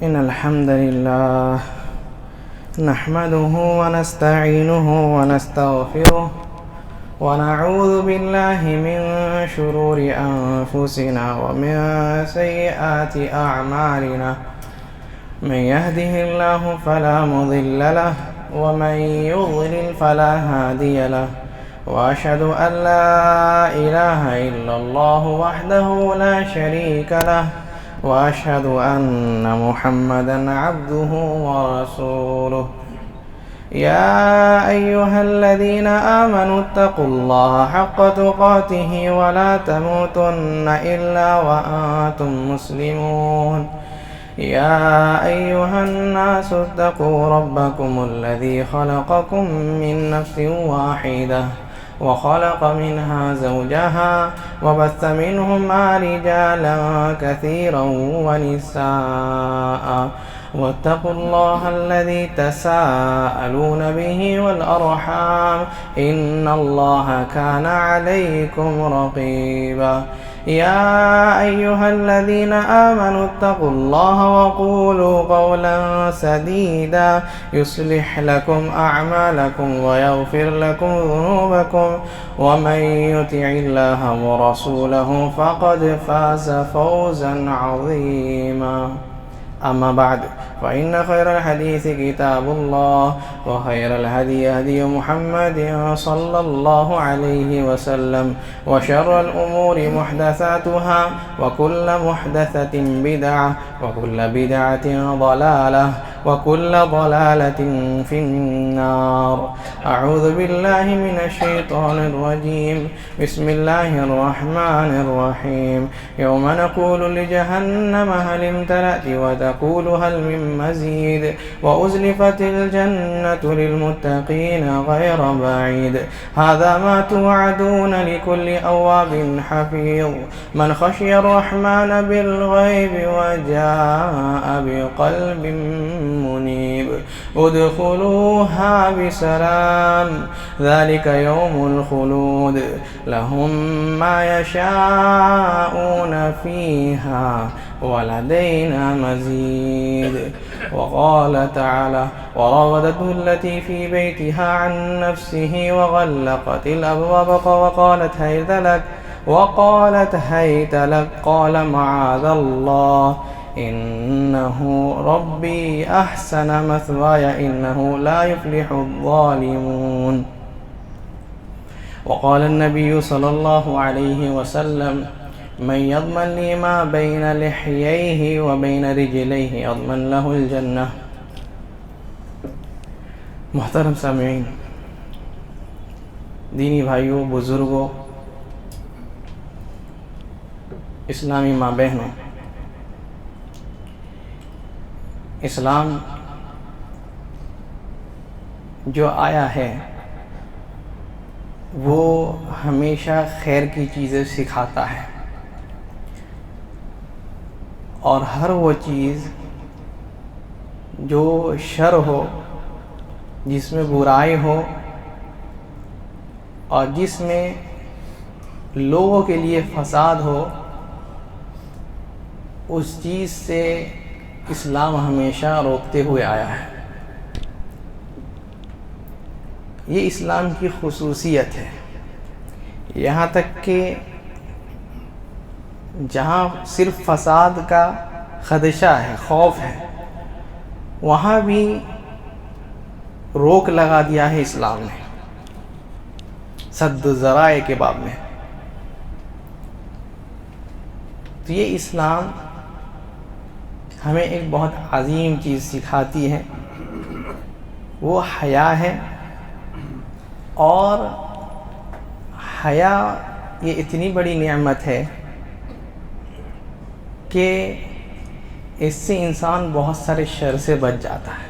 إن الحمد لله نحمده ونستعينه ونستغفره ونعوذ بالله من شرور أنفسنا ومن سيئات أعمالنا من يهده الله فلا مضل له ومن يضلل فلا هادي له وأشهد أن لا إله إلا الله وحده لا شريك له وأشهد أن محمدا عبده ورسوله يا أيها الذين آمنوا اتقوا الله حق تقاته ولا تموتن إلا وأنتم مسلمون يا أيها الناس اتقوا ربكم الذي خلقكم من نفس واحدة وخلق منها زوجها وبث منهما رجالا كثيرا ونساء واتقوا الله الذي تساءلون به والأرحام إن الله كان عليكم رقيبا يا أيها الذين آمنوا اتقوا الله وقولوا قولا سديدا يصلح لكم أعمالكم ويغفر لكم ذنوبكم ومن يطع الله ورسوله فقد فاز فوزا عظيما أما بعد فإن خير الحديث كتاب الله وخير الهدي هدي محمد صلى الله عليه وسلم وشر الأمور محدثاتها وكل محدثة بدعة وكل بدعة ضلالة وكل ضلالة في النار. أعوذ بالله من الشيطان الرجيم. بسم الله الرحمن الرحيم. يوم نقول لجهنم هل امتلأت وتقول هل من مزيد وأزلفت الجنة للمتقين غير بعيد هذا ما توعدون لكل أواب حفيظ من خشي الرحمن بالغيب وجاء بقلب منيب ادخلوها بسلام ذلك يوم الخلود لهم ما يشاءون فيها ولدينا مزيد. وقال تعالى وراودته التي في بيتها عن نفسه وغلقت الأبواب وقالت هيت لك قال معاذ الله إنه ربي أحسن مثواي إنه لا يفلح الظالمون. وقال النبي صلى الله عليه وسلم من يضمن لي ما بين لحييه وبين رجليه أضمن له الجنة. محترم سامعین، دینی بھائیوں، بزرگوں، اسلامی ماں بہنوں، اسلام جو آیا ہے وہ ہمیشہ خیر کی چیزیں سکھاتا ہے، اور ہر وہ چیز جو شر ہو، جس میں برائی ہو اور جس میں لوگوں کے لیے فساد ہو، اس چیز سے اسلام ہمیشہ روکتے ہوئے آیا ہے. یہ اسلام کی خصوصیت ہے. یہاں تک کہ جہاں صرف فساد کا خدشہ ہے، خوف ہے، وہاں بھی روک لگا دیا ہے اسلام نے، سد الذرائع کے باب میں. تو یہ اسلام ہمیں ایک بہت عظیم چیز سکھاتی ہے، وہ حیا ہے. اور حیا یہ اتنی بڑی نعمت ہے کہ اس سے انسان بہت سارے شر سے بچ جاتا ہے.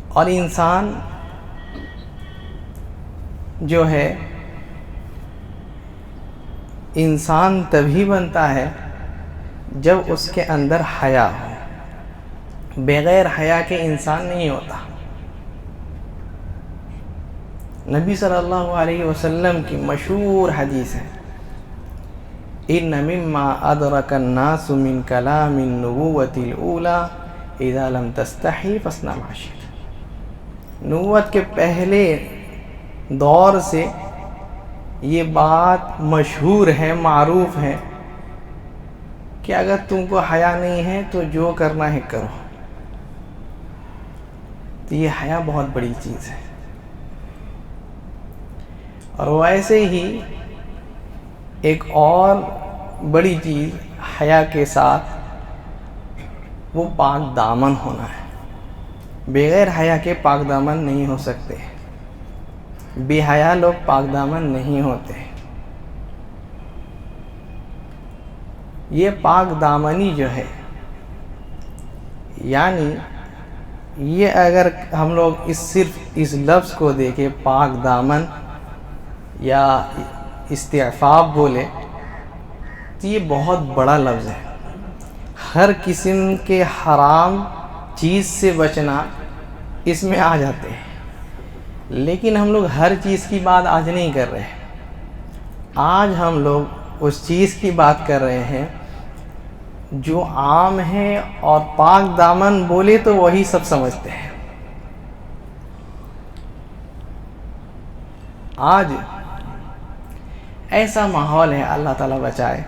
اور انسان جو ہے انسان تبھی بنتا ہے جب اس کے اندر حیا ہو. بغیر حیا کے انسان نہیں ہوتا. نبی صلی اللہ علیہ وسلم کی مشہور حدیث ہے ان مما ادرک الناس من کلام النبوۃ الاولی اذا لم تستحی فاصنع ما شئت۔ نبوت کے پہلے دور سے یہ بات مشہور ہے، معروف ہے کہ اگر تم کو حیا نہیں ہے تو جو کرنا ہے کرو۔ تو یہ حیا بہت بڑی چیز ہے۔ اور ویسے ہی ایک اور بڑی چیز حیا کے ساتھ وہ پاک دامن ہونا ہے۔ بغیر حیا کے پاک دامن نہیں ہو سکتے، بے حیا لوگ پاک دامن نہیں ہوتے۔ یہ پاک دامنی جو ہے، یعنی یہ اگر ہم لوگ صرف اس لفظ کو دیکھیں پاک دامن یا استعفاف بولے تو یہ بہت بڑا لفظ ہے۔ ہر قسم کے حرام چیز سے بچنا اس میں آ جاتے ہیں، لیکن ہم لوگ ہر چیز کی بات آج نہیں کر رہے۔ آج ہم لوگ اس چیز کی بات کر رہے ہیں جو عام ہے، اور پاک دامن بولے تو وہی سب سمجھتے ہیں۔ آج ایسا ماحول ہے، اللہ تعالیٰ بچائے،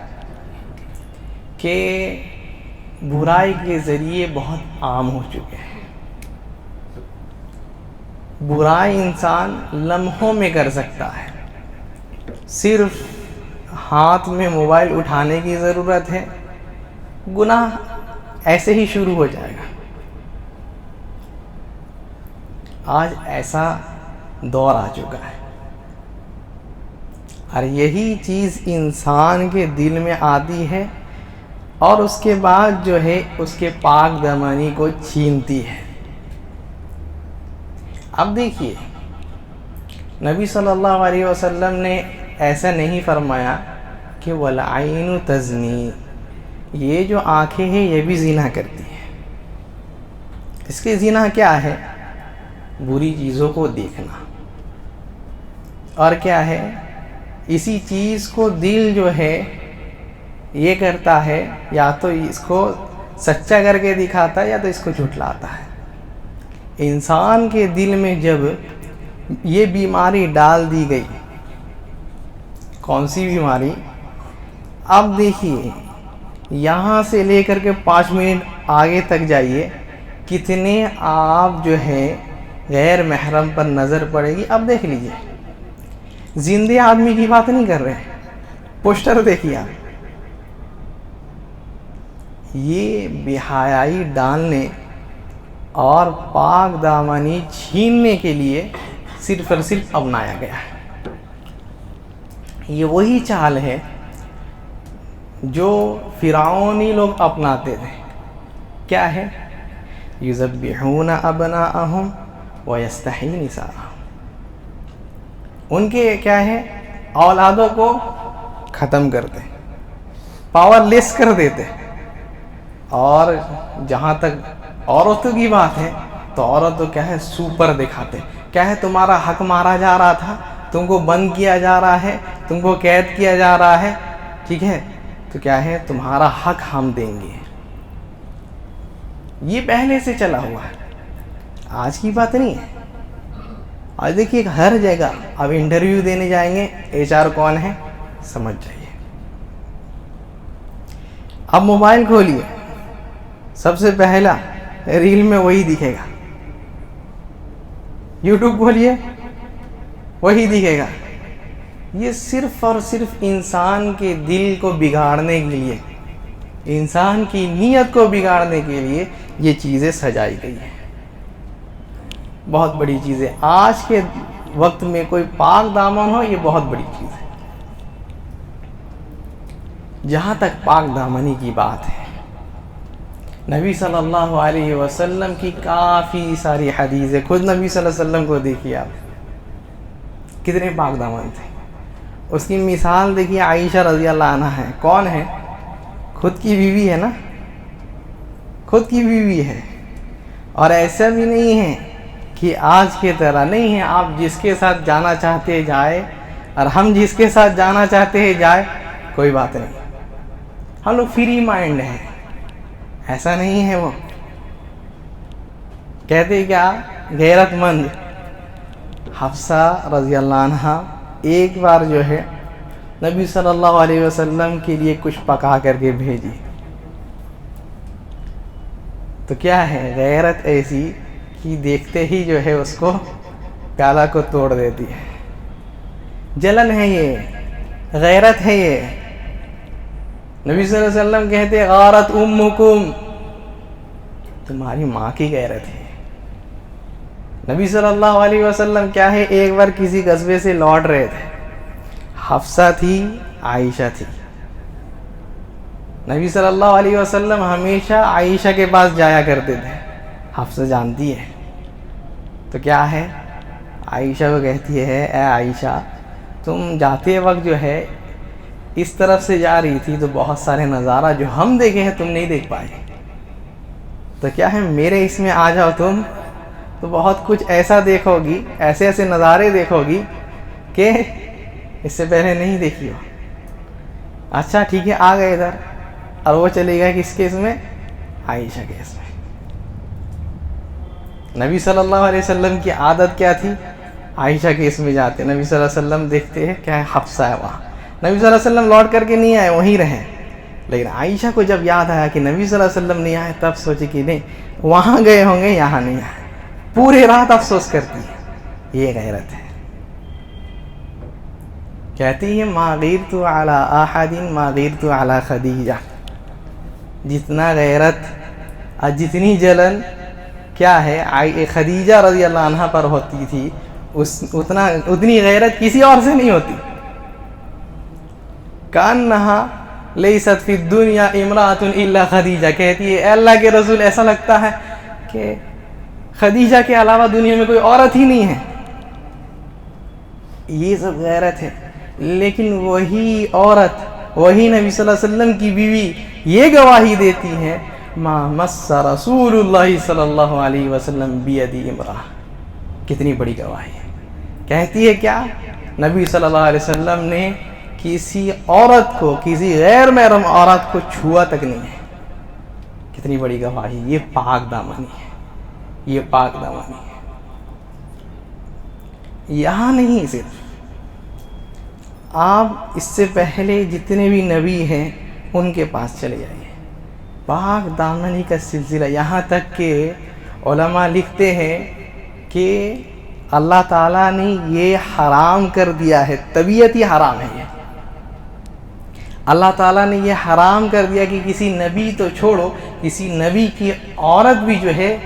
کہ برائی کے ذریعے بہت عام ہو چکے ہیں۔ برائی انسان لمحوں میں کر سکتا ہے، صرف ہاتھ میں موبائل اٹھانے کی ضرورت ہے، گناہ ایسے ہی شروع ہو جائے گا۔ آج ایسا دور آ چکا ہے، اور یہی چیز انسان کے دل میں آتی ہے اور اس کے بعد جو ہے اس کے پاک دامنی کو چھینتی ہے۔ اب دیکھیے، نبی صلی اللہ علیہ وسلم نے ایسا نہیں فرمایا کہ وَالْعَيْنُ تَزْنِي، یہ جو آنکھیں ہیں یہ بھی زنا کرتی ہیں۔ اس کے زنا کیا ہے؟ بری چیزوں کو دیکھنا۔ اور کیا ہے؟ اسی چیز کو دل جو ہے یہ کرتا ہے، یا تو اس کو سچا کر کے دکھاتا ہے یا تو اس کو جھٹلاتا ہے۔ انسان کے دل میں جب یہ بیماری ڈال دی گئی، کون سی بیماری؟ اب دیکھیے، یہاں سے لے کر کے 5 منٹ آگے تک جائیے، کتنے آپ جو ہے غیر محرم پر نظر پڑے گی۔ اب دیکھ لیجئے، زندے آدمی کی بات نہیں کر رہے، پوسٹر دیکھیے آپ۔ یہ بے حیائی ڈالنے اور پاک دامنی چھیننے کے لیے صرف اور صرف اپنایا گیا ہے۔ یہ وہی چال ہے جو فرعونی لوگ اپناتے تھے۔ کیا ہے؟ یذبحون ابناءہم ویستحیی نساءہم۔ ان کے کیا ہے؟ اولادوں کو ختم کرتے، پاور لیس کر دیتے۔ اور جہاں تک عورتوں کی بات ہے تو عورتوں کیا ہے؟ سوپر دکھاتے۔ کیا ہے؟ تمہارا حق مارا جا رہا تھا، تم کو بند کیا جا رہا ہے، تم کو قید کیا جا رہا ہے، ٹھیک ہے؟ تو کیا ہے؟ تمہارا حق ہم دیں گے۔ یہ پہلے سے چلا ہوا ہے، آج کی بات نہیں ہے۔ آج دیکھیے ہر جگہ، اب انٹرویو دینے جائیں گے، HR کون ہے سمجھ جائیے۔ اب موبائل کھولیے، سب سے پہلا ریل میں وہی دکھے گا۔ یوٹیوب کھولیے، وہی دکھے گا۔ یہ صرف اور صرف انسان کے دل کو بگاڑنے کے لیے، انسان کی نیت کو بگاڑنے کے لیے یہ چیزیں سجائی گئی ہیں۔ بہت بڑی چیز ہے۔ آج کے وقت میں کوئی پاک دامن ہو، یہ بہت بڑی چیز ہے۔ جہاں تک پاک دامنی کی بات ہے، نبی صلی اللہ علیہ وسلم کی کافی ساری حدیثیں، خود نبی صلی اللہ علیہ وسلم کو دیکھیے آپ، کتنے پاک دامن تھے۔ اس کی مثال دیکھیے، عائشہ رضی اللہ عنہ ہے۔ کون ہے؟ خود کی بیوی ہے نا، خود کی بیوی ہے۔ اور ایسا بھی نہیں ہے کہ آج کے طرح نہیں ہے، آپ جس کے ساتھ جانا چاہتے جائے، اور ہم جس کے ساتھ جانا چاہتے ہیں جائے، کوئی بات نہیں۔ ہم لوگ فری مائنڈ ہیں، ایسا نہیں ہے. وہ کہتے کیا، غیرت مند حفصہ رضی اللہ عنہ ایک بار جو ہے نبی صلی اللہ علیہ وسلم کے لیے کچھ پکا کر کے بھیجی. تو کیا ہے، غیرت ایسی کہ دیکھتے ہی جو ہے اس کو پیالہ کو توڑ دیتی ہے. جلن ہے یہ، غیرت ہے یہ. نبی صلی اللہ علیہ وسلم کہتے غارت امکم، تمہاری ماں کی غیرت ہے. نبی صلی اللہ علیہ وسلم کیا ہے، ایک بار کسی غزوے سے لوٹ رہے تھے. حفصہ تھی، عائشہ تھی. نبی صلی اللہ علیہ وسلم ہمیشہ عائشہ کے پاس جایا کرتے تھے. حفصہ جانتی ہے تو کیا ہے، عائشہ کو کہتی ہے اے عائشہ، تم جاتے وقت جو ہے اس طرف سے جا رہی تھی تو بہت سارے نظارہ جو ہم دیکھے ہیں تم نہیں دیکھ پائے، تو کیا ہے میرے اس میں آ جاؤ تم، تو بہت کچھ ایسا دیکھو گی، ایسے ایسے نظارے دیکھو گی کہ اس سے پہلے نہیں دیکھی ہو. اچھا ٹھیک ہے، آ گئے ادھر. اور وہ چلے گا کس کیس میں، عائشہ کیس میں. نبی صلی اللہ علیہ وسلم کی عادت کیا تھی، عائشہ کیس میں جاتے. نبی صلی اللہ علیہ وسلم دیکھتے ہیں کیا ہے، حفصہ ہے وہاں. نبی صلی اللہ علیہ وسلم لوٹ کر کے نہیں آئے، وہیں رہیں. لیکن عائشہ کو جب یاد آیا کہ نبی صلی اللہ علیہ وسلم نہیں آئے، تب سوچے کہ نہیں وہاں گئے ہوں گے، یہاں نہیں آئے. پورے رات افسوس کرتی ہے. یہ غیرت ہے. کہتی ہے ما غیرت علی احد ما غیرت علی خدیجہ. جتنا غیرت اور جتنی جلن کیا ہے خدیجہ رضی اللہ عنہ پر ہوتی تھی، اتنی غیرت کسی اور سے نہیں ہوتی. کانہا لیست فی الدنیا امرأۃ الا خدیجہ. کہتی ہے اے اللہ کے رسول، ایسا لگتا ہے کہ خدیجہ کے علاوہ دنیا میں کوئی عورت ہی نہیں ہے. یہ سب غیرت ہے. لیکن وہی عورت، وہی نبی صلی اللہ علیہ وسلم کی بیوی یہ گواہی دیتی ہے ما مس رسول اللہ صلی اللہ علیہ وسلم بیدی امرأہ. کتنی بڑی گواہی ہے. کہتی ہے کیا، نبی صلی اللہ علیہ وسلم نے کسی عورت کو، کسی غیر محرم عورت کو چھوا تک نہیں ہے. کتنی بڑی گواہی. یہ پاک دامنی ہے، یہ پاک دامنی ہے. یہاں نہیں، صرف آپ اس سے پہلے جتنے بھی نبی ہیں ان کے پاس چلے جائیے. پاک دامنی کا سلسلہ، یہاں تک کہ علماء لکھتے ہیں کہ اللہ تعالیٰ نے یہ حرام کر دیا ہے، طبیعت ہی حرام ہے. یہ اللہ تعالیٰ نے یہ حرام کر دیا کہ کسی نبی تو چھوڑو، کسی نبی کی عورت بھی جو ہے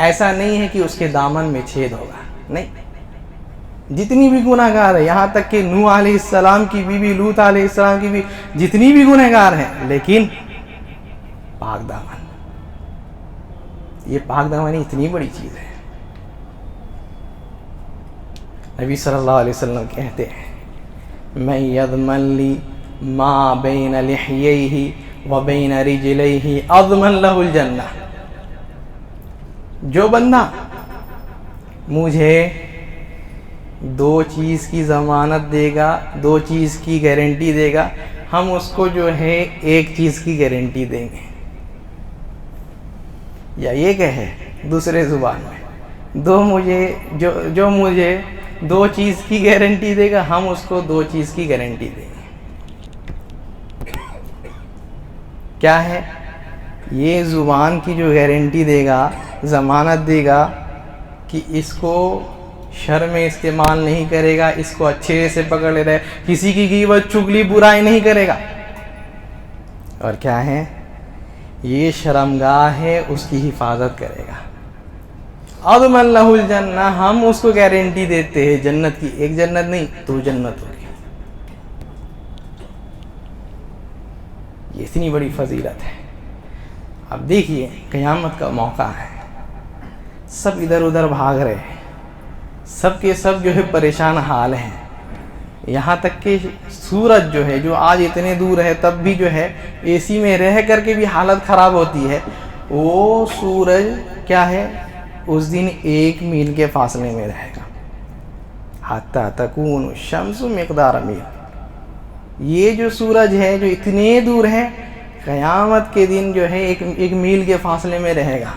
ایسا نہیں ہے کہ اس کے دامن میں چھید ہوگا. نہیں، جتنی بھی گناہ گار ہے، یہاں تک کہ نوح علیہ السلام کی بیوی، لوط علیہ السلام کی بیوی، جتنی بھی گناہ گار ہیں، لیکن پاک دامن. یہ پاک دامنی اتنی بڑی چیز ہے. نبی صلی اللہ علیہ وسلم کہتے ہیں من یضمن لی ما بین لحییہ و بین رجلیہ اضمن لہ الجنہ. جو بندہ مجھے دو چیز کی ضمانت دے گا، دو چیز کی گارنٹی دے گا، ہم اس کو جو ہے ایک چیز کی گارنٹی دیں گے. یا یہ کہے دوسرے زبان میں، جو مجھے دو چیز کی گارنٹی دے گا، ہم اس کو دو چیز کی گارنٹی دیں گے. کیا ہے یہ زبان کی جو گارنٹی دے گا، ضمانت دے گا کہ اس کو شر میں استعمال نہیں کرے گا، اس کو اچھے سے پکڑ لے رہا ہے، کسی کی غیبت چغلی برائی نہیں کرے گا. اور کیا ہے یہ شرمگاہ ہے، اس کی حفاظت کرے گا. اضمن لہ الجنہ، ہم اس کو گارنٹی دیتے ہیں جنت کی. ایک جنت نہیں، تو جنت ہوگی. یہ اتنی بڑی فضیلت ہے. اب دیکھیے قیامت کا موقع ہے، سب ادھر ادھر بھاگ رہے ہیں، سب کے سب جو ہے پریشان حال ہیں. یہاں تک کہ سورج جو ہے، جو آج اتنے دور ہے تب بھی جو ہے اے سی میں رہ کر کے بھی حالت خراب ہوتی ہے، وہ سورج کیا ہے اس دن 1 میل کے فاصلے میں رہے گا. حتی تکون الشمس مقدار میل. یہ جو سورج ہے جو اتنے دور ہے، قیامت کے دن جو ہے ایک میل کے فاصلے میں رہے گا،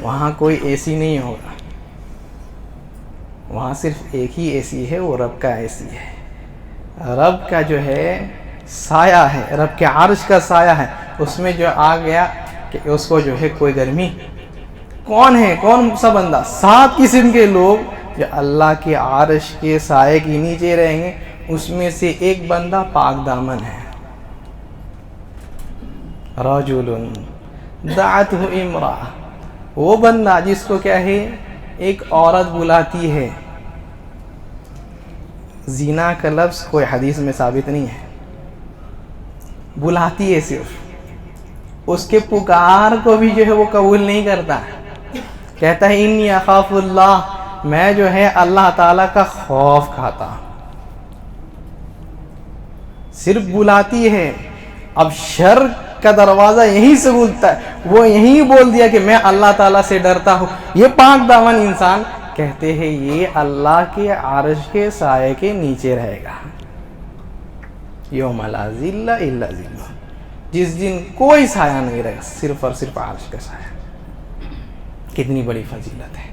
وہاں کوئی اے سی نہیں ہوگا، وہاں صرف ایک ہی اے سی ہے، وہ رب کا اے سی ہے، رب کا جو ہے سایہ ہے، رب کے عرش کا سایہ ہے، اس میں جو آ گیا کہ اس کو جو ہے کوئی گرمی، کون ہے، کون سا بندہ؟ 7 قسم کے لوگ جو اللہ کے عرش کے سائے کے نیچے رہیں گے، اس میں سے ایک بندہ پاک دامن ہے، رجل دعته امرأة، وہ بندہ جس کو کیا ہے، ایک عورت بلاتی ہے، زنا کا لفظ کوئی حدیث میں ثابت نہیں ہے، بلاتی ہے صرف، اس کے پکار کو بھی جو ہے وہ قبول نہیں کرتا، کہتا ہے انی اخاف اللہ، میں جو ہے اللہ تعالیٰ کا خوف کھاتا، صرف بلاتی ہے۔ اب شر کا دروازہ یہیں سے کھلتا ہے، وہ یہیں بول دیا کہ میں اللہ تعالیٰ سے ڈرتا ہوں، یہ پاک دامن انسان کہتے ہیں یہ اللہ کے عرش کے سائے کے نیچے رہے گا، یوم لا ظل الا ظلہ، جس دن کوئی سایہ نہیں رہے گا، صرف اور صرف عرش کا سایہ۔ کتنی بڑی فضیلت ہے،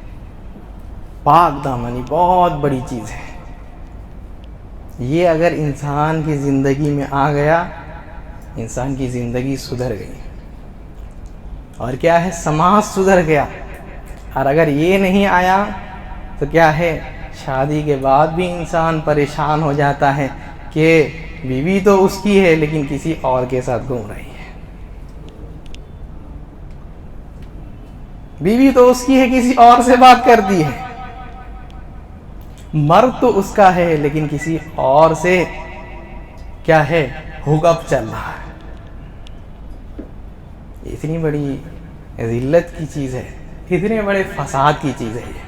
پاک دامنی بہت بڑی چیز ہے، یہ اگر انسان کی زندگی میں آ گیا، انسان کی زندگی سدھر گئی، اور کیا ہے، سماج سدھر گیا۔ اور اگر یہ نہیں آیا تو کیا ہے، شادی کے بعد بھی انسان پریشان ہو جاتا ہے کہ بیوی تو اس کی ہے لیکن کسی اور کے ساتھ گھوم رہی ہے، بیوی تو اس کی ہے کسی اور سے بات کرتی ہے، مرد تو اس کا ہے لیکن کسی اور سے کیا ہے، ہوک اپ چل رہا ہے۔ اتنی بڑی ذلت کی چیز ہے، اتنے بڑے فساد کی چیز ہے یہ۔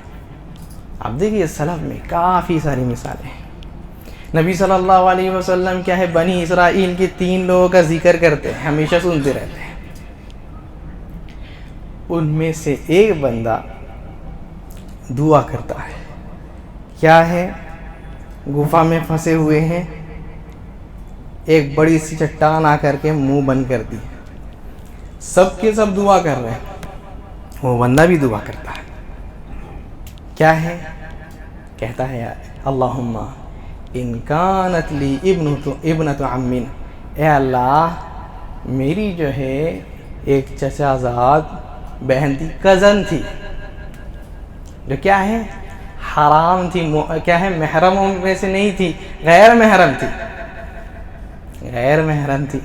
اب دیکھیے سلف میں کافی ساری مثالیں ہیں۔ نبی صلی اللہ علیہ وسلم کیا ہے، بنی اسرائیل کے 3 لوگوں کا ذکر کرتے ہیں، ہمیشہ سنتے رہتے ہیں۔ ان میں سے ایک بندہ دعا کرتا ہے، کیا ہے، گفا میں پھنسے ہوئے ہیں، ایک بڑی سی چٹان آ کر کے منہ بند کر دی، سب کے سب دعا کر رہے ہیں، وہ بندہ بھی دعا کرتا ہے، کیا ہے، کہتا ہے اللہم ان کانت لی ابنت عمین، اے اللہ میری جو ہے ایک چچا زاد بہن تھی، کزن تھی، جو کیا ہے حرام تھی، کیا ہے محرموں میں سے نہیں تھی، غیر محرم تھی، غیر محرم تھی،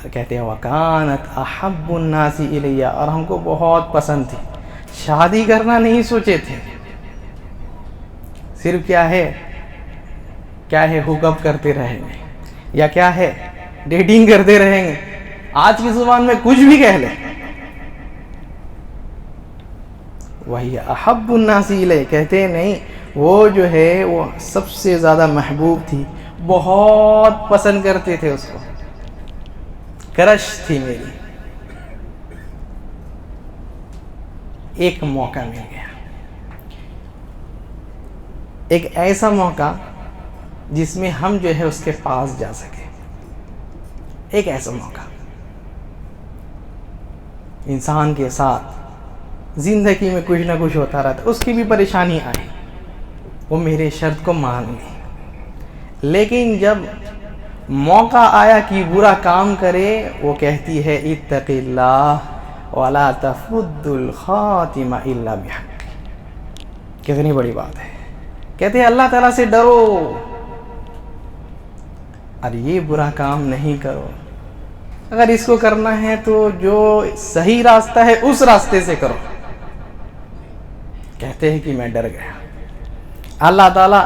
کہتے ہیں وَكَانَتْ أَحَبُّ النَّاسِ إِلَيَّ، اور ہم کو بہت پسند تھی، شادی کرنا نہیں سوچے تھے، صرف کیا ہے ہوک اپ کرتے رہیں گے، یا کیا ہے ڈیٹنگ کرتے رہیں گے، آج کی زبان میں کچھ بھی کہہ لیں، وہی احب الناس الیہ، کہتے ہیں نہیں، وہ جو ہے وہ سب سے زیادہ محبوب تھی، بہت پسند کرتے تھے اس کو، کرش تھی میری۔ ایک موقع مل گیا، ایک ایسا موقع جس میں ہم جو ہے اس کے پاس جا سکے، ایک ایسا موقع انسان کے ساتھ زندگی میں کچھ نہ کچھ ہوتا رہتا، اس کی بھی پریشانی آئی، وہ میرے شرط کو مان لی، لیکن جب موقع آیا کہ برا کام کرے، وہ کہتی ہے اتق اللہ ولا تفد الخاتم الا بحق۔ کتنی بڑی بات ہے، کہتے ہیں اللہ تعالیٰ سے ڈرو اور یہ برا کام نہیں کرو، اگر اس کو کرنا ہے تو جو صحیح راستہ ہے اس راستے سے کرو۔ کہتے ہیں کہ میں ڈر گیا، اللہ تعالیٰ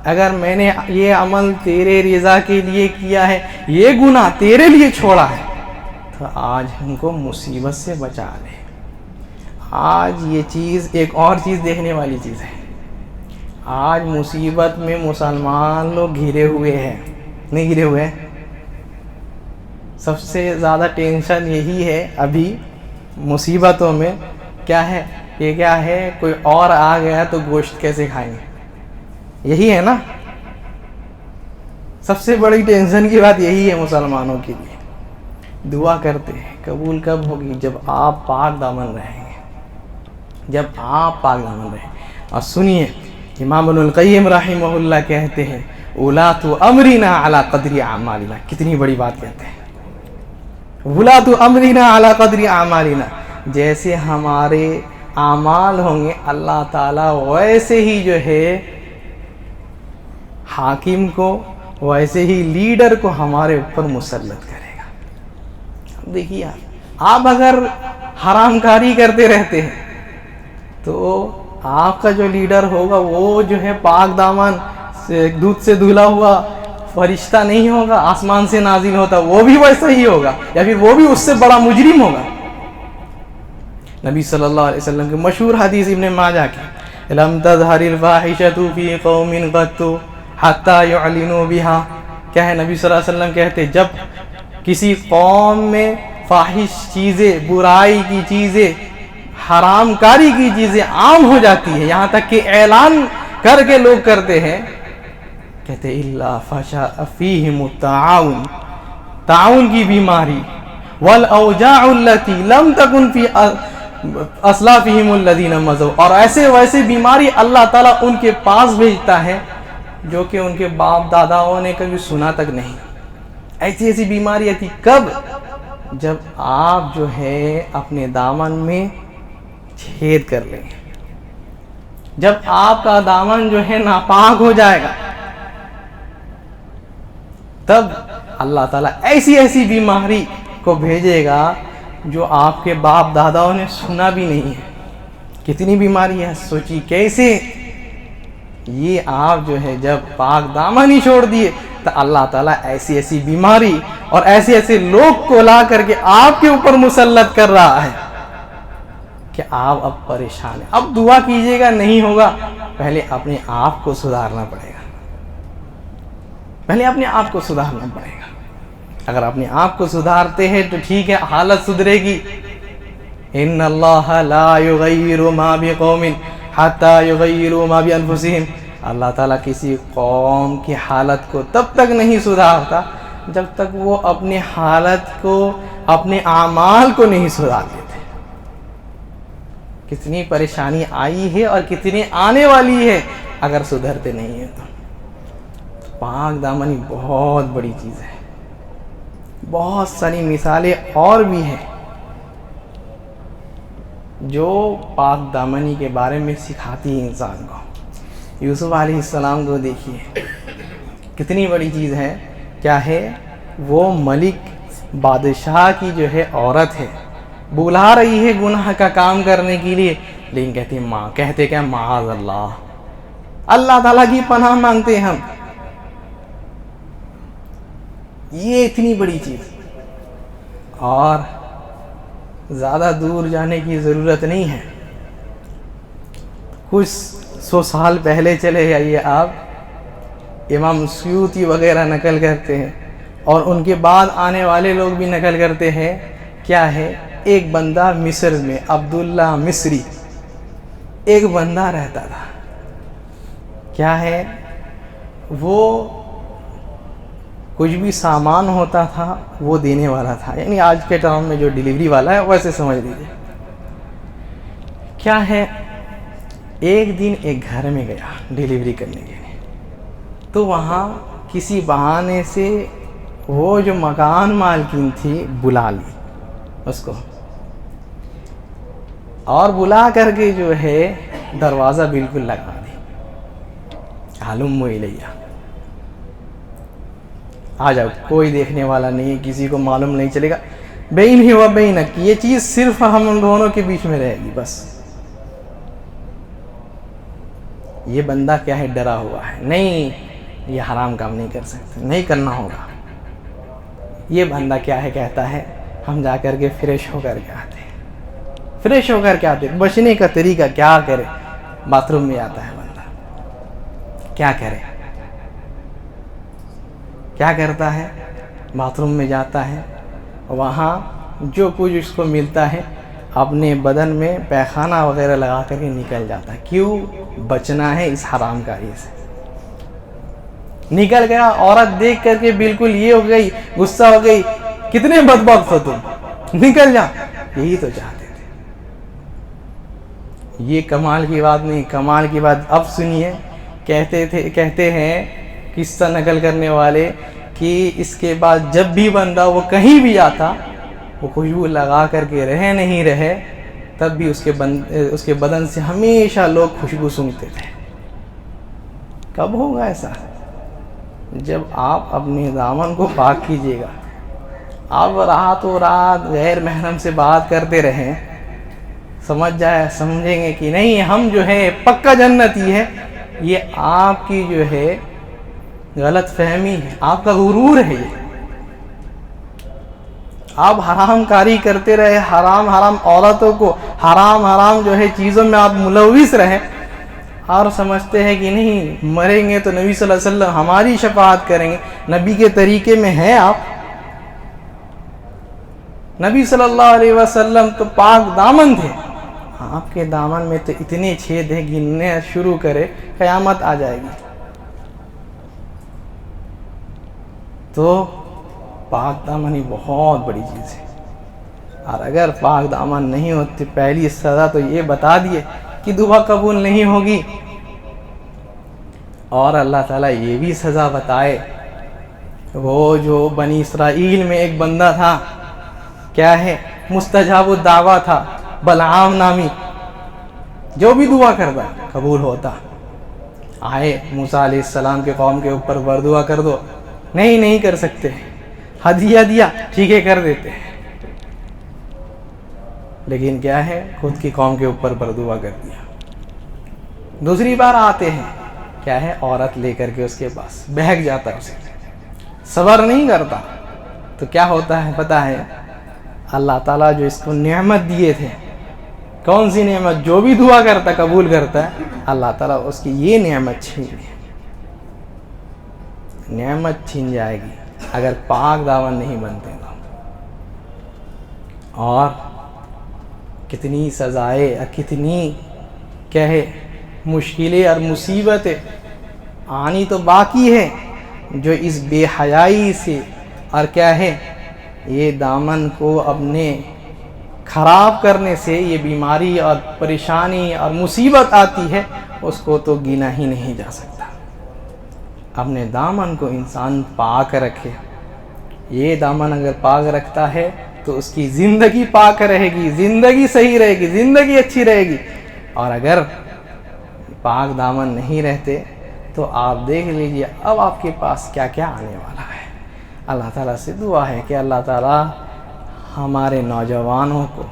اگر میں نے یہ عمل تیرے رضا کے لیے کیا ہے، یہ گناہ تیرے لیے چھوڑا ہے، تو آج ہم کو مصیبت سے بچا لے۔ آج یہ چیز، ایک اور چیز دیکھنے والی چیز ہے، آج مصیبت میں مسلمان لوگ گھرے ہوئے ہیں، نہیں گھرے ہوئے ہیں، سب سے زیادہ ٹینشن یہی ہے ابھی مصیبتوں میں، کیا ہے، یہ کیا ہے، کوئی اور آ گیا تو گوشت کیسے کھائیں گے، یہی ہے نا۔ سب سے بڑی ٹینشن کی بات یہی ہے مسلمانوں کے لیے. دعا کرتے ہیں قبول کب ہوگی؟ جب آپ پاک دامن رہیں گے, جب آپ پاک دامن رہیں. اور سنیے امام ابن القیم رحمہ اللہ کہتے ہیں اولات امرنا علی قدر اعمالنا. کتنی بڑی بات کہتے ہیں, اولات امرنا علی قدر اعمالنا. جیسے ہمارے اعمال ہوں گے اللہ تعالیٰ ویسے ہی جو ہے حاکم کو, ویسے ہی لیڈر کو ہمارے اوپر مسلط کرے گا. دیکھیے آپ اگر حرام کاری کرتے رہتے ہیں تو آپ کا جو لیڈر ہوگا وہ جو ہے پاک دامن سے دودھ سے دھلا ہوا فرشتہ نہیں ہوگا, آسمان سے نازل ہوتا, وہ بھی ویسا ہی ہوگا, یا پھر وہ بھی اس سے بڑا مجرم ہوگا. نبی صلی اللہ علیہ وسلم کی مشہور حدیث ابن ماجہ کی لم تظہر الفاحشۃ فی قوم قط حتی یعلنوا بها. کیا ہے نبی صلی اللہ علیہ وسلم کہتے جب کسی قوم میں فاحش چیزیں, برائی کی چیزیں, حرام کاری کی چیزیں عام ہو جاتی ہیں, یہاں تک کہ اعلان کر کے لوگ کرتے ہیں, کہتے الا فشا فیہم الطاعون, تعاون کی بیماری, والاوجاع التي لم تكن في اسلافہم الذین مضوا, اور ایسے ویسے بیماری اللہ تعالیٰ ان کے پاس بھیجتا ہے جو کہ ان کے باپ داداؤں نے کبھی سنا تک نہیں. ایسی ایسی بیماری تھی. کب؟ جب آپ جو ہے اپنے دامن میں چھید کر لیں گے, جب آپ کا دامن جو ہے ناپاک ہو جائے گا, تب اللہ تعالیٰ ایسی ایسی بیماری کو بھیجے گا جو آپ کے باپ داداؤں نے سنا بھی نہیں ہے. کتنی بیماری ہے سوچی کیسے. یہ آپ جو ہے جب پاک دامن ہی چھوڑ دیے تو اللہ تعالیٰ ایسی ایسی بیماری اور ایسے ایسے لوگ کو لا کر کے آپ کے اوپر مسلط کر رہا ہے کہ آپ اب پریشان ہیں. اب دعا کیجئے گا نہیں ہوگا, پہلے اپنے آپ کو سدھارنا پڑے گا, پہلے اپنے آپ کو سدھارنا پڑے گا. اگر اپنے آپ کو سدھارتے ہیں تو ٹھیک ہے, حالت سدھرے گی. ان اللہ لا یغیر ما بقوم حتی یغیروا ما بانفسہم. اللہ تعالیٰ کسی قوم کی حالت کو تب تک نہیں سدھارتا جب تک وہ اپنے حالت کو, اپنے اعمال کو نہیں سدھار لیتے. کتنی پریشانی آئی ہے اور کتنی آنے والی ہے اگر سدھرتے نہیں ہیں تو. پاک دامنی بہت بڑی چیز ہے. بہت ساری مثالیں اور بھی ہیں جو پاک دامنی کے بارے میں سکھاتی ہے انسان کو. یوسف علیہ السلام کو دیکھیے کتنی بڑی چیز ہے. کیا ہے, وہ ملک بادشاہ کی جو ہے عورت ہے, بلا رہی ہے گناہ کا کام کرنے کے لیے, لیکن کہتے کیا معاذ اللہ, اللہ تعالیٰ کی پناہ مانگتے ہم. یہ اتنی بڑی چیز. اور زیادہ دور جانے کی ضرورت نہیں ہے, کچھ 100 سال پہلے چلے جائیے آپ, امام سیوطی وغیرہ نقل کرتے ہیں اور ان کے بعد آنے والے لوگ بھی نقل کرتے ہیں. کیا ہے, ایک بندہ مصر میں, عبداللہ مصری ایک بندہ رہتا تھا. کیا ہے, وہ کچھ بھی سامان ہوتا تھا وہ دینے والا تھا, یعنی آج کے ٹائم میں جو ڈیلیوری والا ہے ویسے سمجھ لیجیے. کیا ہے, ایک دن ایک گھر میں گیا ڈیلیوری کرنے کے لیے, تو وہاں کسی بہانے سے وہ جو مکان مالکین تھی بلا لی اس کو, اور بلا کر کے جو ہے دروازہ بالکل لگا دی. حلم الیہ, آ جاؤ, کوئی دیکھنے والا نہیں, کسی کو معلوم نہیں چلے گا. بینی و بینک, یہ چیز صرف ہم دونوں کے بیچ میں رہے گی بس. یہ بندہ کیا ہے, ڈرا ہوا ہے, نہیں یہ حرام کام نہیں کر سکتے, نہیں کرنا ہوگا. یہ بندہ کیا ہے, کہتا ہے ہم جا کر کے فریش ہو کر کے آتے ہیں, فریش ہو کر کے آتے. بچنے کا طریقہ کیا کرے, باتھ روم میں آتا ہے بندہ, کیا کرے, کیا کرتا ہے, باتھ روم میں جاتا ہے, وہاں جو کچھ اس کو ملتا ہے اپنے بدن میں پیخانہ وغیرہ لگا کر کے نکل جاتا ہے. کیوں؟ بچنا ہے اس حرام کاری سے. نکل گیا, عورت دیکھ کر کے بالکل یہ ہو گئی, غصہ ہو گئی, کتنے بدبخت ہو تم, نکل جا. یہی تو چاہتے تھے. یہ کمال کی بات نہیں, کمال کی بات اب سنیے. کہتے ہیں قصہ نقل کرنے والے کہ اس کے بعد جب بھی بندہ وہ کہیں بھی جاتا, وہ خوشبو لگا کر کے رہے نہیں رہے, تب بھی اس کے بدن سے ہمیشہ لوگ خوشبو سونگھتے تھے. کب ہوگا ایسا؟ جب آپ اپنے دامن کو پاک کیجیے گا. آپ راتوں رات غیر محرم سے بات کرتے رہیں, سمجھیں گے کہ نہیں ہم جو ہے پکا جنتی ہے. یہ آپ کی جو ہے غلط فہمی ہے, آپ کا غرور ہے. یہ آپ حرام کاری کرتے رہے, حرام عورتوں کو, حرام جو ہے چیزوں میں آپ ملوث رہے, اور سمجھتے ہیں کہ نہیں مریں گے تو نبی صلی اللہ علیہ وسلم ہماری شفاعت کریں گے. نبی کے طریقے میں ہیں آپ. نبی صلی اللہ علیہ وسلم تو پاک دامن تھے, آپ کے دامن میں تو اتنے چھید ہیں, گننے شروع کرے قیامت آ جائے گی. تو پاک دامن ہی بہت بڑی چیز ہے. اور اگر پاک دامن نہیں ہوتی, پہلی سزا تو یہ بتا دیے کہ دعا قبول نہیں ہوگی, اور اللہ تعالیٰ یہ بھی سزا بتائے. وہ جو بنی اسرائیل میں ایک بندہ تھا, کیا ہے, مستجاب الدعویٰ تھا, بلعام نامی, جو بھی دعا کرتا قبول ہوتا. آئے موسیٰ علیہ السلام کے قوم کے اوپر بردعا کر دو, نہیں کر سکتے. ہدیہ دیا, ٹھیک ہے کر دیتے. لیکن کیا ہے, خود کی قوم کے اوپر بردعا کر دیا. دوسری بار آتے ہیں, کیا ہے, عورت لے کر کے اس کے پاس, بہک جاتا ہے اسے, صبر نہیں کرتا. تو کیا ہوتا ہے پتہ ہے, اللہ تعالیٰ جو اس کو نعمت دیے تھے, کون سی نعمت, جو بھی دعا کرتا قبول کرتا ہے, اللہ تعالیٰ اس کی یہ نعمت چھین لی. نعمت چھین جائے گی اگر پاک دامن نہیں بنتے گا. اور کتنی سزائیں اور کتنی کیا ہے مشکلیں اور مصیبتیں آنی تو باقی ہے, جو اس بے حیائی سے اور کیا ہے یہ دامن کو اپنے خراب کرنے سے یہ بیماری اور پریشانی اور مصیبت آتی ہے, اس کو تو گنا ہی نہیں جا سکتا. اپنے دامن کو انسان پاک رکھے. یہ دامن اگر پاک رکھتا ہے تو اس کی زندگی پاک رہے گی, زندگی صحیح رہے گی, زندگی اچھی رہے گی. اور اگر پاک دامن نہیں رہتے تو آپ دیکھ لیجئے اب آپ کے پاس کیا کیا آنے والا ہے. اللہ تعالیٰ سے دعا ہے کہ اللہ تعالیٰ ہمارے نوجوانوں کو,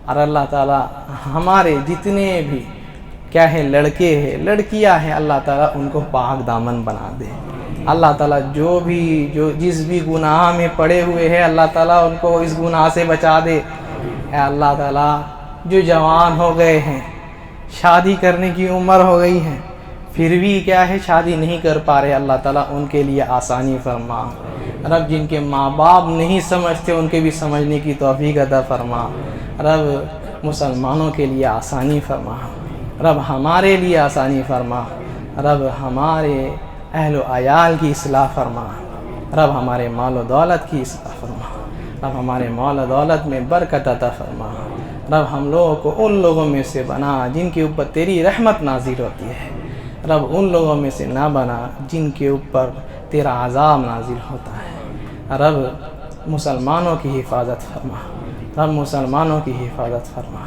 اور اللہ تعالیٰ ہمارے جتنے بھی کیا ہے لڑکے ہیں لڑکیاں ہیں, اللہ تعالیٰ ان کو پاک دامن بنا دے. اللہ تعالیٰ جو جس بھی گناہ میں پڑے ہوئے ہیں, اللہ تعالیٰ ان کو اس گناہ سے بچا دے. اے اللہ تعالیٰ جو جوان ہو گئے ہیں, شادی کرنے کی عمر ہو گئی ہے, پھر بھی کیا ہے شادی نہیں کر پا رہے, اللہ تعالیٰ ان کے لیے آسانی فرما. رب جن کے ماں باپ نہیں سمجھتے ان کے بھی سمجھنے کی توفیق عطا فرما. رب مسلمانوں کے لیے آسانی فرما. رب ہمارے لیے آسانی فرما. رب ہمارے اہل و عیال کی اصلاح فرما. رب ہمارے مال و دولت کی اصلاح فرما. رب ہمارے مال و دولت میں برکت عطا فرما. رب ہم لوگوں کو ان لوگوں میں سے بنا جن کے اوپر تیری رحمت نازل ہوتی ہے. رب ان لوگوں میں سے نہ بنا جن کے اوپر تیرا عذاب نازل ہوتا ہے. رب مسلمانوں کی حفاظت فرما. رب مسلمانوں کی حفاظت فرما.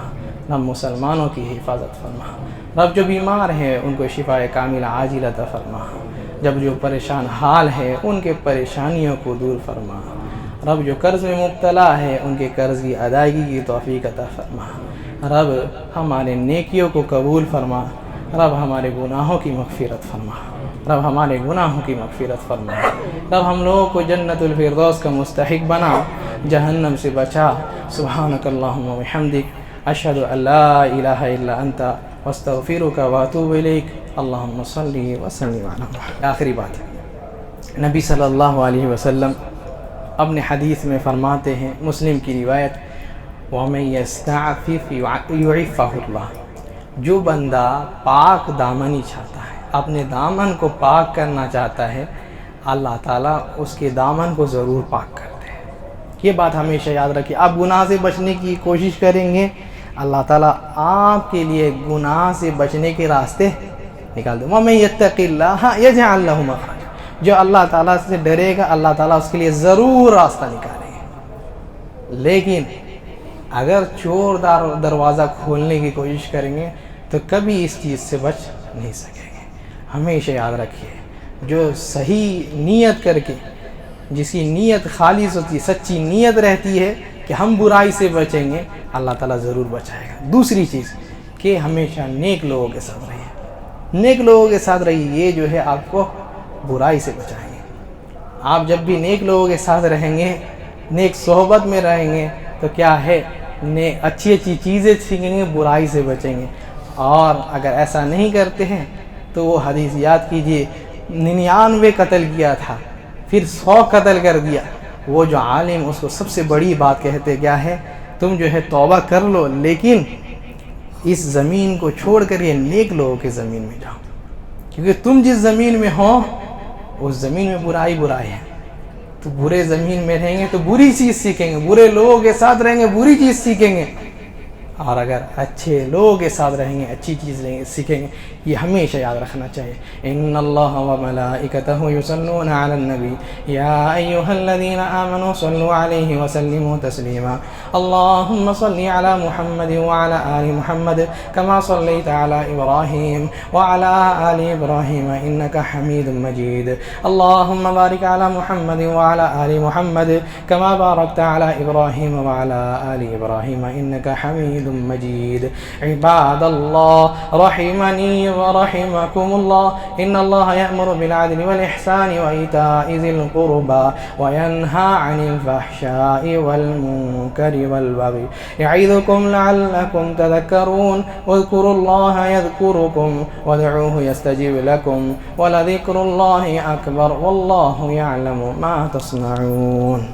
رب مسلمانوں کی حفاظت فرما. رب جو بیمار ہیں ان کو شفاء کامل عاجل عطا فرما. جب جو پریشان حال ہے ان کے پریشانیوں کو دور فرما. رب جو قرض میں مبتلا ہے ان کے قرض کی ادائیگی کی توفیق عطا فرما. رب ہمارے نیکیوں کو قبول فرما. رب ہمارے گناہوں کی مغفرت فرما. رب ہمارے گناہوں کی مغفرت فرما. رب ہم لوگوں کو جنت الفردوس کا مستحق بنا, جہنم سے بچا. سبحانک اللہم و بحمدک, اشہد ان لا الہ الا انت, واستغفرک واتوب الیک. اللہم صلی وسلم علی محمد. آخری بات, نبی صلی اللہ علیہ وسلم اپنے حدیث میں فرماتے ہیں, مسلم کی روایت, وَمَن يَسْتَعْفِفْ يُعِفَّهُ اللَّهُ, جو بندہ پاک دامنی چاہتا ہے, اپنے دامن کو پاک کرنا چاہتا ہے, اللہ تعالیٰ اس کے دامن کو ضرور پاک کرتے ہیں۔ یہ بات ہمیشہ یاد رکھیے۔ آپ گناہ سے بچنے کی کوشش کریں گے، اللہ تعالیٰ آپ کے لیے گناہ سے بچنے کے راستے نکال دیں۔ وَمَن يَتَّقِ اللَّهَ يَجْعَل لَّهُ مَخْرَجًا، جو اللہ تعالیٰ سے ڈرے گا اللہ تعالیٰ اس کے لیے ضرور راستہ نکالیں گے۔ لیکن اگر چور دروازہ کھولنے کی کوشش کریں گے تو کبھی اس چیز سے بچ نہیں سکیں گے۔ ہمیشہ یاد رکھیے، جو صحیح نیت کر کے، جس کی نیت خالص ہوتی ہے، سچی نیت رہتی ہے کہ ہم برائی سے بچیں گے، اللہ تعالیٰ ضرور بچائے گا۔ دوسری چیز کہ ہمیشہ نیک لوگوں کے ساتھ رہیے، نیک لوگوں کے ساتھ رہیے، یہ جو ہے آپ کو برائی سے بچائیں گے۔ آپ جب بھی نیک لوگوں کے ساتھ رہیں گے، نیک صحبت میں رہیں گے تو کیا ہے، اچھی اچھی چیزیں سیکھیں گے، برائی سے بچیں گے۔ اور اگر ایسا نہیں کرتے ہیں تو وہ حدیث یاد کیجئے، 99 قتل کیا تھا پھر 100 قتل کر دیا، وہ جو عالم اس کو سب سے بڑی بات کہتے کیا ہے، تم جو ہے توبہ کر لو لیکن اس زمین کو چھوڑ کر یہ نیک لوگوں کے زمین میں جاؤ، کیونکہ تم جس زمین میں ہو اس زمین میں برائی ہے، تو برے زمین میں رہیں گے تو بری چیز سیکھیں گے، برے لوگوں کے ساتھ رہیں گے بری چیز سیکھیں گے، اور اگر اچھے لوگوں کے ساتھ رہیں گے اچھی چیز سیکھیں گے۔ یہ ہمیشہ یاد رکھنا چاہیے۔ ان اللہ وملائکتہ یصلون علی النبی یا ایھا الذین آمنوا صلوا علیہ وسلموا تسلیما اللہم صل علی محمد وعلی آل محمد کما صلیت علی ابراہیم وعلی آل ابراہیم انک حمید مجید اللہم بارک علی محمد وعلی آل محمد کما بارکت علی ابراہیم وعلی آل ابراہیم انک حمید مجید۔ عباد اللہ رحمنی ورحمكم الله إن الله يأمر بالعدل والإحسان وإيتاء ذي القربى وينهى عن الفحشاء والمنكر والبغي يعظكم لعلكم تذكرون واذكروا الله يذكركم وادعوه يستجب لكم ولذكر الله أكبر والله يعلم ما تصنعون۔